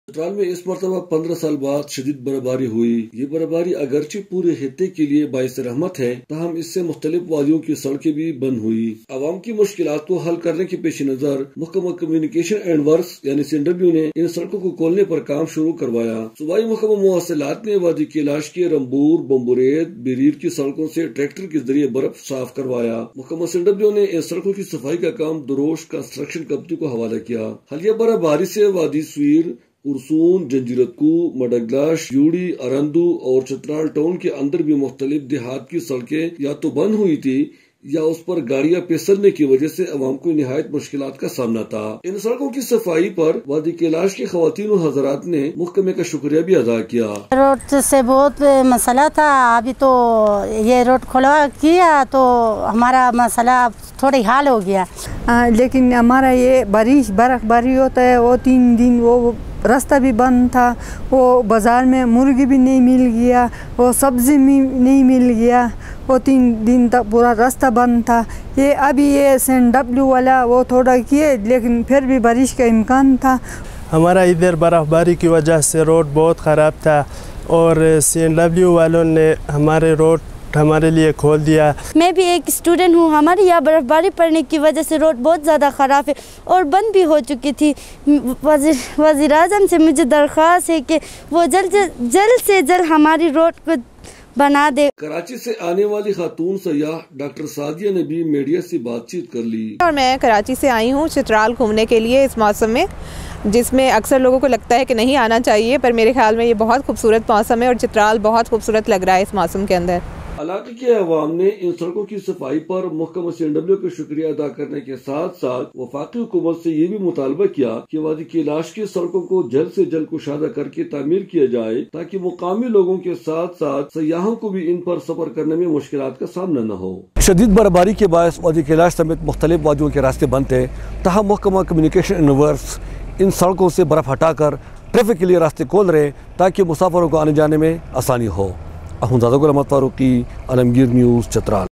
چترال میں اس مرتبہ 15 سال بعد شدید برفباری ہوئی۔ یہ برفباری اگرچہ پورے خطے کے لیے باعث رحمت ہے، تاہم اس سے مختلف وادیوں کی سڑکیں بھی بند ہوئی۔ عوام کی مشکلات کو حل کرنے کے پیش نظر محکمہ کمیونیکیشن اینڈ ورکس یعنی CNW نے ان سڑکوں کو کھولنے پر کام شروع کروایا۔ صوبائی محکمہ مواصلات نے وادی کیلاش کے رمبور، بمبورید، بیریر کی سڑکوں سے ٹریکٹر کے ذریعے برف صاف کروایا۔ محکمہ CNW نے ان سڑکوں کی صفائی کا کام دروش کنسٹرکشن کمپنی کو حوالہ کیا۔ حالیہ برفباری سے وادی سویر، پرسون، جنجیرتکو، مڈگلاش، یوڑی، ارندو اور چترال ٹاؤن کے اندر بھی مختلف دیہات کی سڑکیں یا تو بند ہوئی تھی یا اس پر گاڑیاں پھسلنے کی وجہ سے عوام کو نہایت مشکلات کا سامنا تھا۔ ان سڑکوں کی صفائی پر وادی کیلاش کے خواتین و حضرات نے محکمے کا شکریہ بھی ادا کیا۔ روڈ سے بہت مسئلہ تھا، ابھی تو یہ روڈ کھلوا کیا تو ہمارا مسئلہ تھوڑی حل ہو گیا، لیکن ہمارا یہ برف باری ہوتا ہے، وہ 3 دن وہ راستہ بھی بند تھا، وہ بازار میں مرغی بھی نہیں مل گیا، وہ سبزی بھی نہیں مل گیا، وہ 3 دن تک پورا راستہ بند تھا۔ یہ ابھی یہ CNW والا وہ تھوڑا کیے، لیکن پھر بھی بارش کا امکان تھا۔ ہمارا ادھر برف باری کی وجہ سے روڈ بہت خراب تھا اور CNW والوں نے ہمارے روڈ ہمارے لیے کھول دیا۔ میں بھی ایک اسٹوڈنٹ ہوں، ہمارے یہاں برف باری پڑنے کی وجہ سے روڈ بہت زیادہ خراب ہے اور بند بھی ہو چکی تھی۔ وزیر اعظم سے مجھے درخواست ہے کہ وہ جلد سے جلد ہماری روڈ کو بنا دے۔ کراچی سے آنے والی خاتون سیاح ڈاکٹر سعدیہ نے بھی میڈیا سے بات چیت کر لی۔ اور میں کراچی سے آئی ہوں چترال گھومنے کے لیے اس موسم میں، جس میں اکثر لوگوں کو لگتا ہے کہ نہیں آنا چاہیے، پر میرے خیال میں یہ بہت خوبصورت موسم ہے اور چترال بہت خوبصورت لگ رہا ہے اس موسم کے اندر۔ علاقے کے عوام نے ان سڑکوں کی صفائی پر محکمہ CNW کا شکریہ ادا کرنے کے ساتھ ساتھ وفاقی حکومت سے یہ بھی مطالبہ کیا کہ وادی کیلاش کی سڑکوں کو جلد سے جلد کشادہ کر کے تعمیر کیا جائے تاکہ مقامی لوگوں کے ساتھ ساتھ سیاحوں کو بھی ان پر سفر کرنے میں مشکلات کا سامنا نہ ہو۔ شدید برفباری کے باعث وادی کیلاش سمیت مختلف وادیوں کے راستے بند تھے، تاہم محکمہ کمیونیکیشن اینڈ ورکس ان سڑکوں سے برف ہٹا کر ٹریفک کے لیے راستے کھول رہے تاکہ مسافروں کو آنے جانے میں آسانی ہو۔ احمد زادہ غلامت فاروقی، عالمگیر نیوز، چترال۔